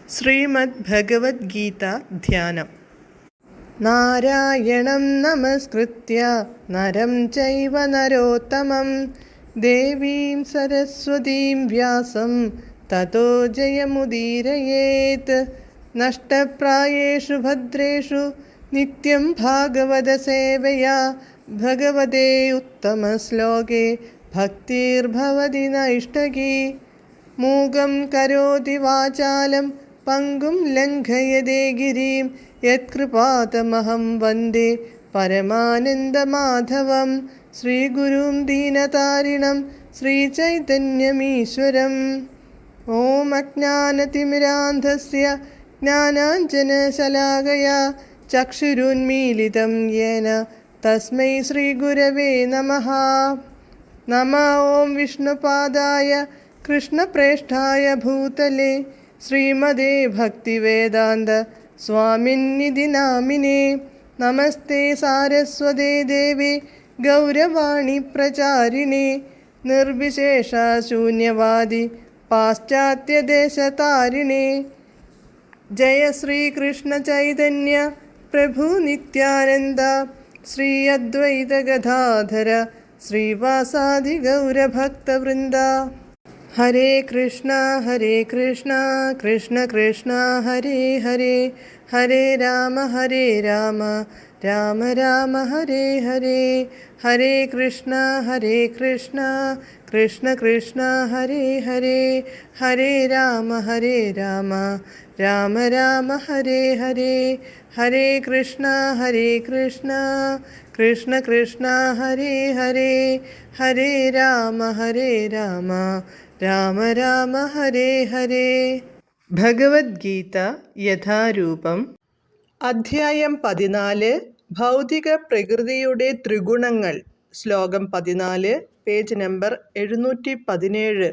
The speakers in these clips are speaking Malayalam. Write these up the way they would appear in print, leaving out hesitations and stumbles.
ശ്രീമദ് ഭഗവത്ഗീത ധ്യാനം. നാരായണം നമസ്കൃത്യ നരം ചൈവ നരോത്തമം ദേവീം സരസ്വതീം വ്യാസം തതോ ജയമുദീരയേത്. നഷ്ടപ്രായേഷു ഭദ്രേഷു നിത്യം ഭാഗവത സേവയാ ഭഗവതേ ഉത്തമശ്ലോകേ ഭക്തിർഭവതി നൈഷ്ടകീ. മൂകം കരോതി വാചാലം പങ്കും ലംഘയതേ ഗിരിം യത്കൃപാതമഹം വന്ദേ പരമാനന്ദമാധവം. ശ്രീഗുരും ദീനതാരിണം ശ്രീചൈതന്യമീശ്വരം. ഓം അജ്ഞാനതിമിരാന്ധസ്യ ജ്ഞാനാഞ്ജനശലാകയാ ചക്ഷുരുന്മീലിതം യേന തസ്മൈ ശ്രീഗുരവേ നമഃ. നമഃ ഓം വിഷ്ണുപാദായ കൃഷ്ണപ്രേഷ്ഠായ ഭൂതലേ ശ്രീമതേ ഭക്തിവേദാന്ത സ്വാമിന്നിധി നാമിനേ. നമസ്തേ സാരസ്വതേ ദേവേ ഗൗരവാണി പ്രചാരിണേ നിർവിശേഷ ശൂന്യവാദി പാശ്ചാത്യദേശതാരിണേ. ജയ ശ്രീകൃഷ്ണ ചൈതന്യ പ്രഭു നിത്യാനന്ദ ശ്രീ അദ്വൈത ഗദാധര ശ്രീവാസാദി ഗൗരഭക്തവൃന്ദ. ഹരേ കൃഷ്ണ കൃഷ്ണ കൃഷ്ണ ഹരേ ഹരേ, ഹരേ രാമ രാമ രാമ ഹരേ ഹരേ. ഹരേ കൃഷ്ണ കൃഷ്ണ കൃഷ്ണ ഹരേ ഹരേ, ഹരേ രാമ രാമ രാമ ഹരേ ഹരേ. ഹരേ കൃഷ്ണ കൃഷ്ണ ഹരേ ഹരേ, ഹരേ രാമ രാമ ഹരേ ഹരേ. ഭഗവത്ഗീത യഥാരൂപം. അധ്യായം 14. ഭൗതിക പ്രകൃതിയുടെ ത്രിഗുണങ്ങൾ. ശ്ലോകം 14, പേജ് നമ്പർ 717.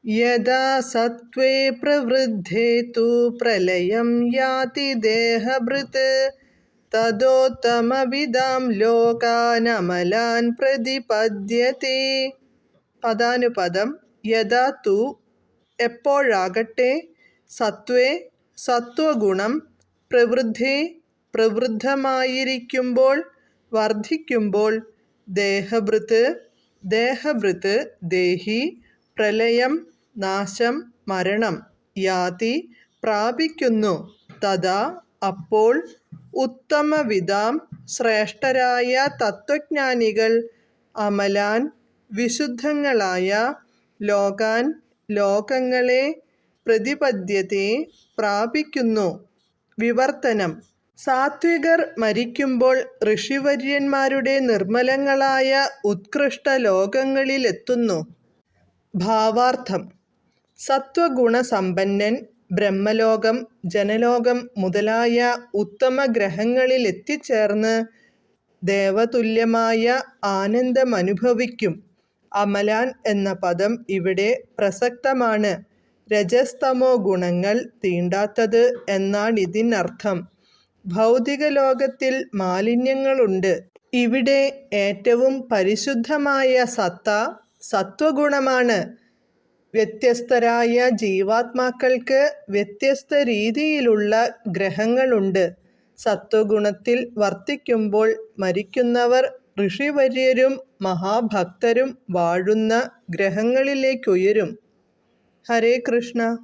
യഥാ സത്വേ പ്രവൃദ്ധേ തു പ്രലയം യാതി ദേഹഭൃത് തദോത്തമവിദാം ലോകാനമലാൻ പ്രതിപദ്യത്തെ. പദാനുപദം. യഥാ തു എപ്പോഴാകട്ടെ, സത്വേ സത്വഗുണം, പ്രവൃദ്ധേ പ്രവൃദ്ധമായിരിക്കുമ്പോൾ വർദ്ധിക്കുമ്പോൾ, ദേഹഭൃത് ദേഹി, പ്രലയം നാശം മരണം, യാതി പ്രാപിക്കുന്നു, തഥാ അപ്പോൾ, ഉത്തമവിദാം ശ്രേഷ്ഠരായ തത്വജ്ഞാനികൾ, അമലാൻ വിശുദ്ധങ്ങളായ, ലോകാൻ ലോകങ്ങളെ, പ്രതിപദ്യത്തെ പ്രാപിക്കുന്നു. വിവർത്തനം. സാത്വികർ മരിക്കുമ്പോൾ ഋഷിവര്യന്മാരുടെ നിർമ്മലങ്ങളായ ഉത്കൃഷ്ട ലോകങ്ങളിലെത്തുന്നു. ഭാവാർത്ഥം. സത്വഗുണസമ്പന്നൻ ബ്രഹ്മലോകം, ജനലോകം മുതലായ ഉത്തമ ഗ്രഹങ്ങളിലെത്തിച്ചേർന്ന് ദേവതുല്യമായ ആനന്ദമനുഭവിക്കും. അമലാൻ എന്ന പദം ഇവിടെ പ്രസക്തമാണ്. രജസ്തമോ ഗുണങ്ങൾ തീണ്ടാത്തത് എന്നാണിതിനർത്ഥം. ഭൗതിക ലോകത്തിൽ മാലിന്യങ്ങളുണ്ട്. ഇവിടെ ഏറ്റവും പരിശുദ്ധമായ സത്ത സത്വഗുണമാണ്. വ്യത്യസ്തരായ ജീവാത്മാക്കൾക്ക് വ്യത്യസ്ത രീതിയിലുള്ള ഗ്രഹങ്ങളുണ്ട്. സത്വഗുണത്തിൽ വർത്തിക്കുമ്പോൾ മരിക്കുന്നവർ ഋഷിവര്യരും മഹാഭക്തരും വാഴുന്ന ഗ്രഹങ്ങളിലേക്കുയരും. ഹരേ കൃഷ്ണ.